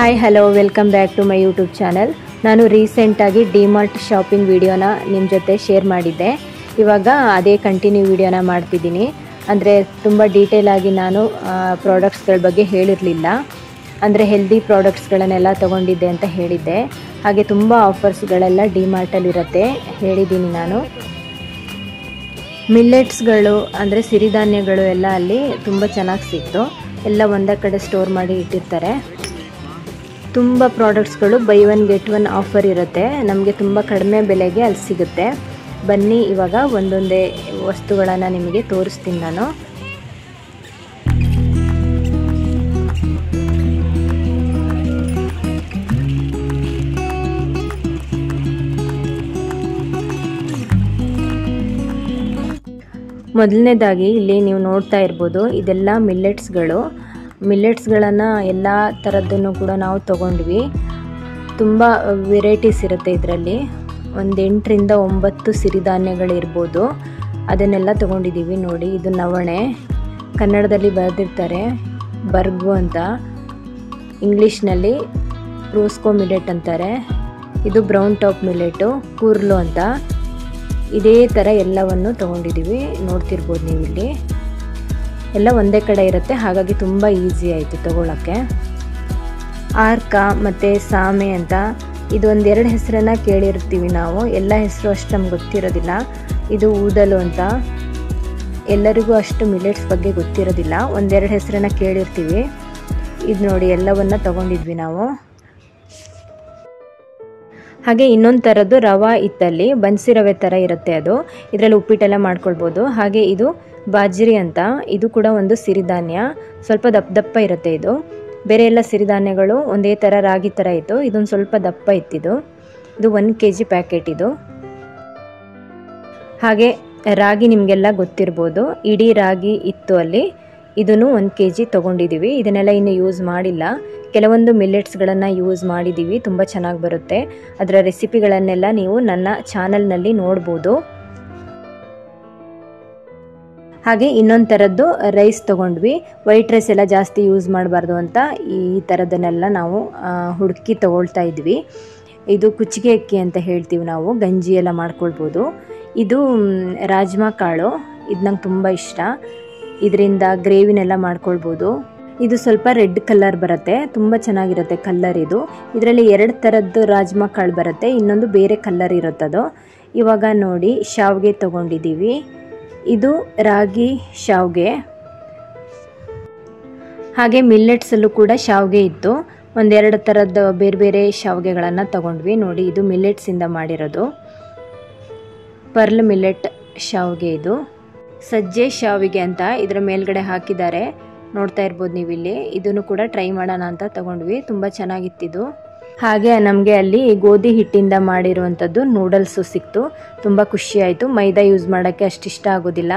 Hi hello welcome back to my YouTube channel. ನಾನು ರೀಸೆಂಟಾಗಿ DMart shopping ವಿಡಿಯೋನ ನಿಮ್ಮ ಜೊತೆ ಶೇರ್ ಮಾಡಿದ್ದೆ. ಇವಾಗ ಅದೇ ಕಂಟಿನ್ಯೂ ವಿಡಿಯೋನ ಮಾಡ್ತಿದ್ದೀನಿ. ಅಂದರೆ ತುಂಬ ಡೀಟೇಲಾಗಿ ನಾನು ಪ್ರಾಡಕ್ಟ್ಸ್ಗಳ ಬಗ್ಗೆ ಹೇಳಿರಲಿಲ್ಲ. ಅಂದರೆ ಹೆಲ್ದಿ ಪ್ರಾಡಕ್ಟ್ಸ್ಗಳನ್ನೆಲ್ಲ ತೊಗೊಂಡಿದ್ದೆ ಅಂತ ಹೇಳಿದ್ದೆ. ಹಾಗೆ ತುಂಬ ಆಫರ್ಸ್ಗಳೆಲ್ಲ ಡಿಮಾರ್ಟಲ್ಲಿರುತ್ತೆ ಹೇಳಿದ್ದೀನಿ ನಾನು. ಮಿಲ್ಲೆಟ್ಸ್ಗಳು ಅಂದರೆ ಸಿರಿಧಾನ್ಯಗಳು ಎಲ್ಲ ಅಲ್ಲಿ ತುಂಬ ಚೆನ್ನಾಗಿ ಸಿಕ್ತು. ಎಲ್ಲ ಒಂದೇ ಕಡೆ ಸ್ಟೋರ್ ಮಾಡಿ ಇಟ್ಟಿರ್ತಾರೆ. ತುಂಬ ಪ್ರಾಡಕ್ಟ್ಸ್ಗಳು buy one get one offer ಇರುತ್ತೆ. ನಮಗೆ ತುಂಬ ಕಡಿಮೆ ಬೆಲೆಗೆ ಅಲ್ಲಿ ಸಿಗುತ್ತೆ. ಬನ್ನಿ ಇವಾಗ ಒಂದೊಂದೇ ವಸ್ತುಗಳನ್ನು ನಿಮಗೆ ತೋರಿಸ್ತೀನಿ ನಾನು. ಮೊದಲನೇದಾಗಿ ಇಲ್ಲಿ ನೀವು ನೋಡ್ತಾ ಇರ್ಬೋದು, ಇದೆಲ್ಲ ಮಿಲ್ಲೆಟ್ಸ್ಗಳನ್ನು ಎಲ್ಲ ಥರದ್ದನ್ನು ಕೂಡ ನಾವು ತೊಗೊಂಡ್ವಿ. ತುಂಬ ವೆರೈಟೀಸ್ ಇರುತ್ತೆ ಇದರಲ್ಲಿ. ಒಂದು 8ರಿಂದ 9 ಸಿರಿಧಾನ್ಯಗಳಿರ್ಬೋದು. ಅದನ್ನೆಲ್ಲ ತೊಗೊಂಡಿದ್ದೀವಿ. ನೋಡಿ, ಇದು ನವಣೆ, ಕನ್ನಡದಲ್ಲಿ ಬರೆದಿರ್ತಾರೆ ಬರ್ಗು ಅಂತ, ಇಂಗ್ಲೀಷ್ನಲ್ಲಿ ರೋಸ್ಕೋ ಮಿಲೆಟ್ ಅಂತಾರೆ. ಇದು ಬ್ರೌನ್ ಟಾಪ್ ಮಿಲೆಟು, ಕೂರ್ಲು ಅಂತ. ಇದೇ ಥರ ಎಲ್ಲವನ್ನು ತೊಗೊಂಡಿದ್ದೀವಿ. ನೋಡ್ತಿರ್ಬೋದು ನೀವು, ಇಲ್ಲಿ ಎಲ್ಲ ಒಂದೇ ಕಡೆ ಇರುತ್ತೆ. ಹಾಗಾಗಿ ತುಂಬ ಈಸಿ ಆಯಿತು ತೊಗೊಳಕ್ಕೆ. ಆರ್ಕ ಮತ್ತು ಸಾಮೆ ಅಂತ ಇದು ಒಂದೆರಡು ಹೆಸರನ್ನು ಕೇಳಿರ್ತೀವಿ ನಾವು. ಎಲ್ಲ ಹೆಸರು ಅಷ್ಟು ನಮ್ಗೆ ಗೊತ್ತಿರೋದಿಲ್ಲ. ಇದು ಊದಲು ಅಂತ. ಎಲ್ಲರಿಗೂ ಅಷ್ಟು ಮಿಲೆಟ್ಸ್ ಬಗ್ಗೆ ಗೊತ್ತಿರೋದಿಲ್ಲ. ಒಂದೆರಡು ಹೆಸರನ್ನು ಕೇಳಿರ್ತೀವಿ. ಇದು ನೋಡಿ, ಎಲ್ಲವನ್ನು ತೊಗೊಂಡಿದ್ವಿ ನಾವು. ಹಾಗೆ ಇನ್ನೊಂದು ಥರದ್ದು ರವಾ ಇತ್ತಲ್ಲಿ, ಬನ್ಸಿ ರವೆ ಥರ ಇರುತ್ತೆ ಅದು. ಇದರಲ್ಲಿ ಉಪ್ಪಿಟ್ಟೆಲ್ಲ ಮಾಡ್ಕೊಳ್ಬೋದು. ಹಾಗೆ ಇದು ಬಾಜ್ರಿ ಅಂತ. ಇದು ಕೂಡ ಒಂದು ಸಿರಿಧಾನ್ಯ, ಸ್ವಲ್ಪ ದಪ್ಪ ಇರುತ್ತೆ ಇದು. ಬೇರೆ ಎಲ್ಲ ಸಿರಿಧಾನ್ಯಗಳು ಒಂದೇ ಥರ ರಾಗಿ ಥರ ಇತ್ತು, ಇದೊಂದು ಸ್ವಲ್ಪ ದಪ್ಪ ಇತ್ತಿದು. ಇದು 1 kg ಪ್ಯಾಕೆಟ್ ಇದು. ಹಾಗೆ ರಾಗಿ ನಿಮಗೆಲ್ಲ ಗೊತ್ತಿರ್ಬೋದು, ಇಡೀ ರಾಗಿ ಇತ್ತು ಅಲ್ಲಿ. ಇದನ್ನು 1 kg ತೊಗೊಂಡಿದ್ದೀವಿ. ಇದನ್ನೆಲ್ಲ ಇನ್ನು ಯೂಸ್ ಮಾಡಿಲ್ಲ. ಕೆಲವೊಂದು ಮಿಲ್ಲೆಟ್ಸ್ಗಳನ್ನು ಯೂಸ್ ಮಾಡಿದ್ದೀವಿ. ತುಂಬ ಚೆನ್ನಾಗಿ ಬರುತ್ತೆ. ಅದರ ರೆಸಿಪಿಗಳನ್ನೆಲ್ಲ ನೀವು ನನ್ನ ಚಾನಲ್ನಲ್ಲಿ ನೋಡ್ಬೋದು. ಹಾಗೆ ಇನ್ನೊಂದು ಥರದ್ದು ರೈಸ್ ತೊಗೊಂಡ್ವಿ. ವೈಟ್ ರೈಸ್ ಎಲ್ಲ ಜಾಸ್ತಿ ಯೂಸ್ ಮಾಡಬಾರ್ದು ಅಂತ ಈ ಥರದನ್ನೆಲ್ಲ ನಾವು ಹುಡುಕಿ ತೊಗೊಳ್ತಾ ಇದ್ವಿ. ಇದು ಕುಚ್ಚಿಗೆ ಅಕ್ಕಿ ಅಂತ ಹೇಳ್ತೀವಿ ನಾವು, ಗಂಜಿ ಎಲ್ಲ ಮಾಡ್ಕೊಳ್ಬೋದು. ಇದು ರಾಜ್ಮಾ ಕಾಳು, ಇದು ನಂಗೆ ತುಂಬ ಇಷ್ಟ. ಇದರಿಂದ ಗ್ರೇವಿನೆಲ್ಲ ಮಾಡ್ಕೊಳ್ಬೋದು. ಇದು ಸ್ವಲ್ಪ ರೆಡ್ ಕಲರ್ ಬರುತ್ತೆ, ತುಂಬ ಚೆನ್ನಾಗಿರುತ್ತೆ ಕಲರ್ ಇದು. ಇದರಲ್ಲಿ 2 ಥರದ್ದು ರಾಜ್ಮಾ ಕಾಳು ಬರುತ್ತೆ, ಇನ್ನೊಂದು ಬೇರೆ ಕಲರ್ ಇರುತ್ತದು. ಇವಾಗ ನೋಡಿ, ಶಾವಿಗೆ ತೊಗೊಂಡಿದ್ದೀವಿ. ಇದು ರಾಗಿ ಶಾವಿಗೆ. ಹಾಗೆ ಮಿಲ್ಲೆಟ್ಸಲ್ಲೂ ಕೂಡ ಶಾವಿಗೆ ಇತ್ತು. ಒಂದೆರಡು ಥರದ್ದು ಬೇರೆ ಬೇರೆ ಶಾವಿಗೆಗಳನ್ನು ತೊಗೊಂಡ್ವಿ. ನೋಡಿ, ಇದು ಮಿಲ್ಲೆಟ್ಸಿಂದ ಮಾಡಿರೋದು, ಪರ್ಲ್ ಮಿಲ್ಲೆಟ್ ಶಾವಿಗೆ. ಇದು ಸಜ್ಜೆ ಶಾವಿಗೆ ಅಂತ ಇದರ ಮೇಲ್ಗಡೆ ಹಾಕಿದ್ದಾರೆ, ನೋಡ್ತಾ ಇರ್ಬೋದು ನೀವು ಇಲ್ಲಿ. ಇದನ್ನು ಕೂಡ ಟ್ರೈ ಮಾಡೋಣ ಅಂತ ತಗೊಂಡ್ವಿ. ತುಂಬ ಚೆನ್ನಾಗಿತ್ತಿದು. ಹಾಗೆ ನಮಗೆ ಅಲ್ಲಿ ಗೋಧಿ ಹಿಟ್ಟಿಂದ ಮಾಡಿರುವಂಥದ್ದು ನೂಡಲ್ಸು ಸಿಕ್ತು. ತುಂಬ ಖುಷಿ ಆಯಿತು. ಮೈದಾ ಯೂಸ್ ಮಾಡೋಕ್ಕೆ ಅಷ್ಟು ಇಷ್ಟ ಆಗೋದಿಲ್ಲ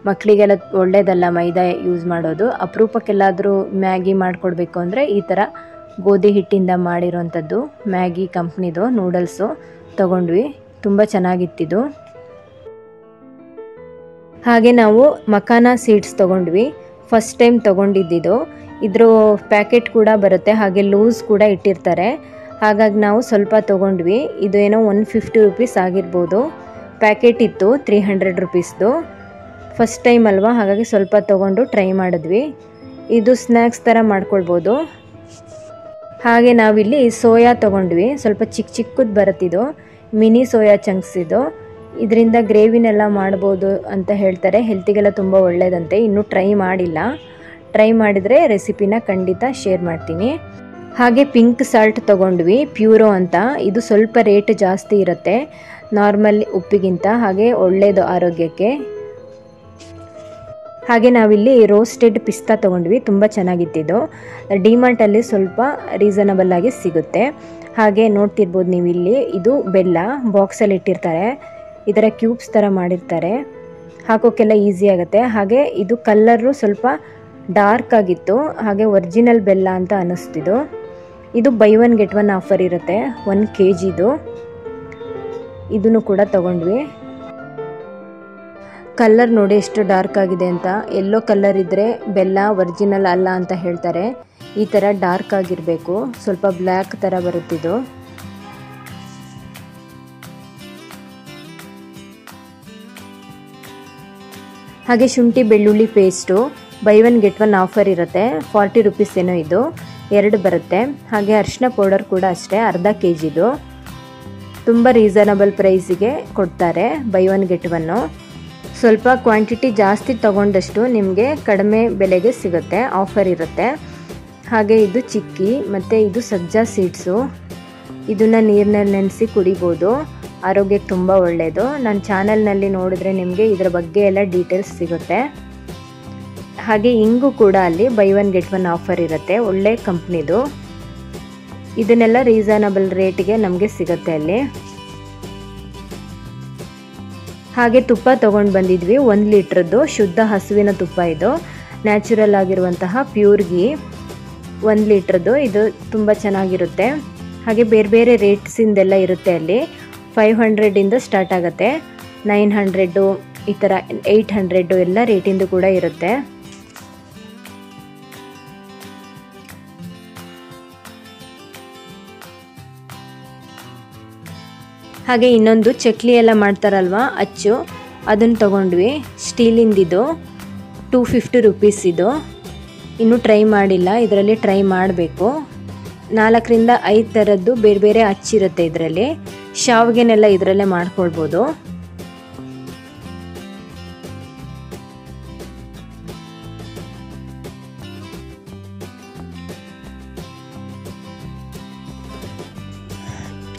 ಮಕ್ಕಳಿಗೆಲ್ಲ, ಒಳ್ಳೆಯದಲ್ಲ ಮೈದಾ ಯೂಸ್ ಮಾಡೋದು. ಅಪರೂಪಕ್ಕೆಲ್ಲಾದರೂ ಮ್ಯಾಗಿ ಮಾಡಿಕೊಡ್ಬೇಕು ಅಂದರೆ ಈ ಥರ ಗೋಧಿ ಹಿಟ್ಟಿಂದ ಮಾಡಿರೋವಂಥದ್ದು ಮ್ಯಾಗಿ ಕಂಪ್ನಿದು ನೂಡಲ್ಸು ತೊಗೊಂಡ್ವಿ. ತುಂಬ ಚೆನ್ನಾಗಿತ್ತಿದು. ಹಾಗೆ ನಾವು ಮಖಾನ ಸೀಡ್ಸ್ ತೊಗೊಂಡ್ವಿ. ಫಸ್ಟ್ ಟೈಮ್ ತೊಗೊಂಡಿದ್ದು. ಇದ್ರ ಪ್ಯಾಕೆಟ್ ಕೂಡ ಬರುತ್ತೆ, ಹಾಗೆ ಲೂಸ್ ಕೂಡ ಇಟ್ಟಿರ್ತಾರೆ. ಹಾಗಾಗಿ ನಾವು ಸ್ವಲ್ಪ ತೊಗೊಂಡ್ವಿ. ಇದು ಏನೋ 150 ರುಪೀಸ್ ಆಗಿರ್ಬೋದು. ಪ್ಯಾಕೆಟ್ ಇತ್ತು 300 ರುಪೀಸ್ದು. ಫಸ್ಟ್ ಟೈಮ್ ಅಲ್ವಾ, ಹಾಗಾಗಿ ಸ್ವಲ್ಪ ತೊಗೊಂಡು ಟ್ರೈ ಮಾಡಿದ್ವಿ. ಇದು ಸ್ನ್ಯಾಕ್ಸ್ ಥರ ಮಾಡ್ಕೊಳ್ಬೋದು. ಹಾಗೆ ನಾವಿಲ್ಲಿ ಸೋಯಾ ತೊಗೊಂಡ್ವಿ. ಸ್ವಲ್ಪ ಚಿಕ್ಕದು ಬರುತ್ತಿದ್ದು, ಮಿನಿ ಸೋಯಾ ಚಂಕ್ಸ್ ಇದು. ಇದರಿಂದ ಗ್ರೇವಿನೆಲ್ಲ ಮಾಡ್ಬೋದು ಅಂತ ಹೇಳ್ತಾರೆ. ಹೆಲ್ತಿಗೆಲ್ಲ ತುಂಬ ಒಳ್ಳೆಯದಂತೆ. ಇನ್ನೂ ಟ್ರೈ ಮಾಡಿಲ್ಲ. ಟ್ರೈ ಮಾಡಿದರೆ ರೆಸಿಪಿನ ಖಂಡಿತ ಶೇರ್ ಮಾಡ್ತೀನಿ. ಹಾಗೆ ಪಿಂಕ್ ಸಾಲ್ಟ್ ತೊಗೊಂಡ್ವಿ, ಪ್ಯೂರೋ ಅಂತ. ಇದು ಸ್ವಲ್ಪ ರೇಟ್ ಜಾಸ್ತಿ ಇರುತ್ತೆ ನಾರ್ಮಲ್ ಉಪ್ಪಿಗಿಂತ. ಹಾಗೆ ಒಳ್ಳೆಯದು ಆರೋಗ್ಯಕ್ಕೆ. ಹಾಗೆ ನಾವಿಲ್ಲಿ ರೋಸ್ಟೆಡ್ ಪಿಸ್ತಾ ತೊಗೊಂಡ್ವಿ. ತುಂಬ ಚೆನ್ನಾಗಿತ್ತಿದ್ದು. ಡಿಮಾರ್ಟಲ್ಲಿ ಸ್ವಲ್ಪ ರೀಸನಬಲ್ ಆಗಿ ಸಿಗುತ್ತೆ. ಹಾಗೆ ನೋಡ್ತಿರ್ಬೋದು ನೀವು ಇಲ್ಲಿ, ಇದು ಬೆಲ್ಲ ಬಾಕ್ಸಲ್ಲಿ ಇಟ್ಟಿರ್ತಾರೆ. ಇದರ ಕ್ಯೂಬ್ಸ್ ಥರ ಮಾಡಿರ್ತಾರೆ, ಹಾಕೋಕ್ಕೆಲ್ಲ ಈಸಿ ಆಗುತ್ತೆ. ಹಾಗೆ ಇದು ಕಲ್ಲರು ಸ್ವಲ್ಪ ಡಾರ್ಕ್ ಆಗಿತ್ತು. ಹಾಗೆ ಒರಿಜಿನಲ್ ಬೆಲ್ಲ ಅಂತ ಅನ್ನಿಸ್ತಿದ್ದು. ಇದು by one get one offer ಇರುತ್ತೆ, 1 kgದು. ಇದನ್ನು ಕೂಡ ತೊಗೊಂಡ್ವಿ. ಕಲರ್ ನೋಡಿ ಎಷ್ಟು ಡಾರ್ಕ್ ಆಗಿದೆ ಅಂತ. ಎಲ್ಲೋ ಕಲರ್ ಇದ್ದರೆ ಬೆಲ್ಲ ಒರಿಜಿನಲ್ ಅಲ್ಲ ಅಂತ ಹೇಳ್ತಾರೆ. ಈ ಥರ ಡಾರ್ಕ್ ಆಗಿರಬೇಕು, ಸ್ವಲ್ಪ ಬ್ಲ್ಯಾಕ್ ಥರ ಬರುತ್ತಿದ್ದು. ಹಾಗೆ ಶುಂಠಿ ಬೆಳ್ಳುಳ್ಳಿ ಪೇಸ್ಟು ಬೈ 1 get 1 ಆಫರ್ ಇರುತ್ತೆ. 40 rupees ಏನೋ ಇದು, 2 ಬರುತ್ತೆ. ಹಾಗೆ ಅರಿಶಿನ ಪೌಡರ್ ಕೂಡ ಅಷ್ಟೇ, ಅರ್ಧ kgದು. ತುಂಬ ರೀಸನಬಲ್ ಪ್ರೈಸಿಗೆ ಕೊಡ್ತಾರೆ, ಬೈ 1 get 1. ಸ್ವಲ್ಪ ಕ್ವಾಂಟಿಟಿ ಜಾಸ್ತಿ ತಗೊಂಡಷ್ಟು ನಿಮಗೆ ಕಡಿಮೆ ಬೆಲೆಗೆ ಸಿಗುತ್ತೆ, ಆಫರ್ ಇರುತ್ತೆ. ಹಾಗೆ ಇದು ಚಿಕ್ಕಿ ಮತ್ತು ಇದು ಸಜ್ಜಾ ಸೀಡ್ಸು. ಇದನ್ನು ನೀರಿನಲ್ಲಿ ನೆನೆಸಿ ಕುಡಿಬೋದು, ಆರೋಗ್ಯಕ್ಕೆ ತುಂಬ ಒಳ್ಳೆಯದು. ನನ್ನ ಚಾನಲ್ನಲ್ಲಿ ನೋಡಿದ್ರೆ ನಿಮಗೆ ಇದರ ಬಗ್ಗೆ ಎಲ್ಲ ಡೀಟೇಲ್ಸ್ ಸಿಗುತ್ತೆ. ಹಾಗೆ ಇಂಗು ಕೂಡ ಅಲ್ಲಿ ಬೈ 1 get 1 ಆಫರ್ ಇರುತ್ತೆ, ಒಳ್ಳೆ ಕಂಪ್ನಿದು. ಇದನ್ನೆಲ್ಲ ರೀಸನಬಲ್ ರೇಟಿಗೆ ನಮಗೆ ಸಿಗುತ್ತೆ ಅಲ್ಲಿ. ಹಾಗೆ ತುಪ್ಪ ತೊಗೊಂಡು ಬಂದಿದ್ವಿ, 1 ಲೀಟ್ರದ್ದು ಶುದ್ಧ ಹಸುವಿನ ತುಪ್ಪ. ಇದು ನ್ಯಾಚುರಲ್ ಆಗಿರುವಂತಹ ಪ್ಯೂರ್ ಗೀ, 1 ಲೀಟ್ರದ್ದು. ಇದು ತುಂಬ ಚೆನ್ನಾಗಿರುತ್ತೆ. ಹಾಗೆ ಬೇರೆ ಬೇರೆ ರೇಟ್ಸಿಂದೆಲ್ಲ ಇರುತ್ತೆ ಅಲ್ಲಿ. 500 ಸ್ಟಾರ್ಟ್ ಆಗುತ್ತೆ, 900 ಈ ಥರ 800 ಎಲ್ಲ ರೇಟಿಂದು ಕೂಡ ಇರುತ್ತೆ. ಹಾಗೆ ಇನ್ನೊಂದು ಚಕ್ಲಿ ಎಲ್ಲ ಮಾಡ್ತಾರಲ್ವ ಅಚ್ಚು, ಅದನ್ನು ತೊಗೊಂಡ್ವಿ. ಸ್ಟೀಲಿಂದಿದು 250 rupees ಇದು. ಇನ್ನೂ ಟ್ರೈ ಮಾಡಿಲ್ಲ, ಇದರಲ್ಲಿ ಟ್ರೈ ಮಾಡಬೇಕು. 4 ರಿಂದ 5 ಥರದ್ದು ಬೇರೆ ಬೇರೆ ಅಚ್ಚಿರುತ್ತೆ ಇದರಲ್ಲಿ. ಶಾವಿಗೆನೆಲ್ಲ ಇದರಲ್ಲೇ ಮಾಡ್ಕೊಳ್ಬೋದು.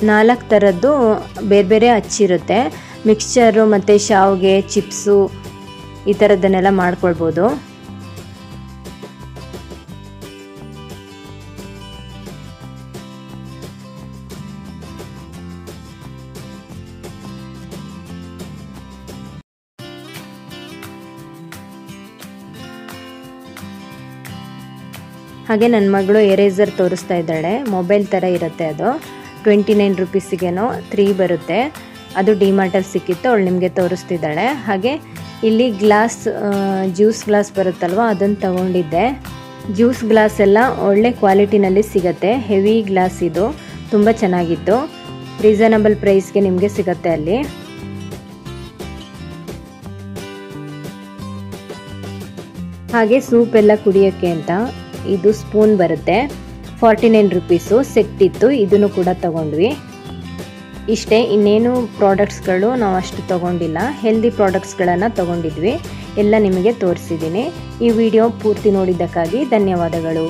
ನಾಲ್ಕು ಥರದ್ದು ಬೇರೆ ಬೇರೆ ಹಚ್ಚಿರುತ್ತೆ. ಮಿಕ್ಸ್ಚರು ಮತ್ತು ಶಾವಿಗೆ, ಚಿಪ್ಸು ಈ ಥರದ್ದನ್ನೆಲ್ಲ ಮಾಡ್ಕೊಳ್ಬೋದು. ಹಾಗೆ ನನ್ನ ಮಗಳು ಎರೇಸರ್ ತೋರಿಸ್ತಾ ಇದ್ದಾಳೆ, ಮೊಬೈಲ್ ಥರ ಇರುತ್ತೆ ಅದು. 29 rupeesಗೇನೋ 3 ಬರುತ್ತೆ. ಅದು ಡಿಮಾರ್ಟಲ್ಲಿ ಸಿಕ್ಕಿತ್ತು, ಅವಳು ನಿಮಗೆ ತೋರಿಸ್ತಿದ್ದಾಳೆ. ಹಾಗೆ ಇಲ್ಲಿ ಗ್ಲಾಸ್, ಜ್ಯೂಸ್ ಗ್ಲಾಸ್ ಬರುತ್ತಲ್ವ, ಅದನ್ನು ತಗೊಂಡಿದ್ದೆ. ಜ್ಯೂಸ್ ಗ್ಲಾಸ್ ಎಲ್ಲ ಒಳ್ಳೆ ಕ್ವಾಲಿಟಿನಲ್ಲಿ ಸಿಗುತ್ತೆ, ಹೆವಿ ಗ್ಲಾಸ್ ಇದು, ತುಂಬ ಚೆನ್ನಾಗಿತ್ತು. ರೀಸನಬಲ್ ಪ್ರೈಸ್ಗೆ ನಿಮಗೆ ಸಿಗುತ್ತೆ ಅಲ್ಲಿ. ಹಾಗೆ ಸೂಪ್ ಎಲ್ಲ ಕುಡಿಯೋಕ್ಕೆ ಅಂತ ಇದು ಸ್ಪೂನ್ ಬರುತ್ತೆ, 49 rupees ಸೆಟ್ ಇತ್ತು. ಇದನ್ನು ಕೂಡ ತಗೊಂಡ್ವಿ. ಇಷ್ಟೇ, ಇನ್ನೇನು ಪ್ರಾಡಕ್ಟ್ಸ್ಗಳು ನಾವು ಅಷ್ಟು ತಗೊಂಡಿಲ್ಲ. ಹೆಲ್ದಿ ಪ್ರಾಡಕ್ಟ್ಸ್ಗಳನ್ನು ತಗೊಂಡಿದ್ವಿ, ಎಲ್ಲ ನಿಮಗೆ ತೋರಿಸಿದ್ದೀನಿ. ಈ ವಿಡಿಯೋ ಪೂರ್ತಿ ನೋಡಿದ್ದಕ್ಕಾಗಿ ಧನ್ಯವಾದಗಳು.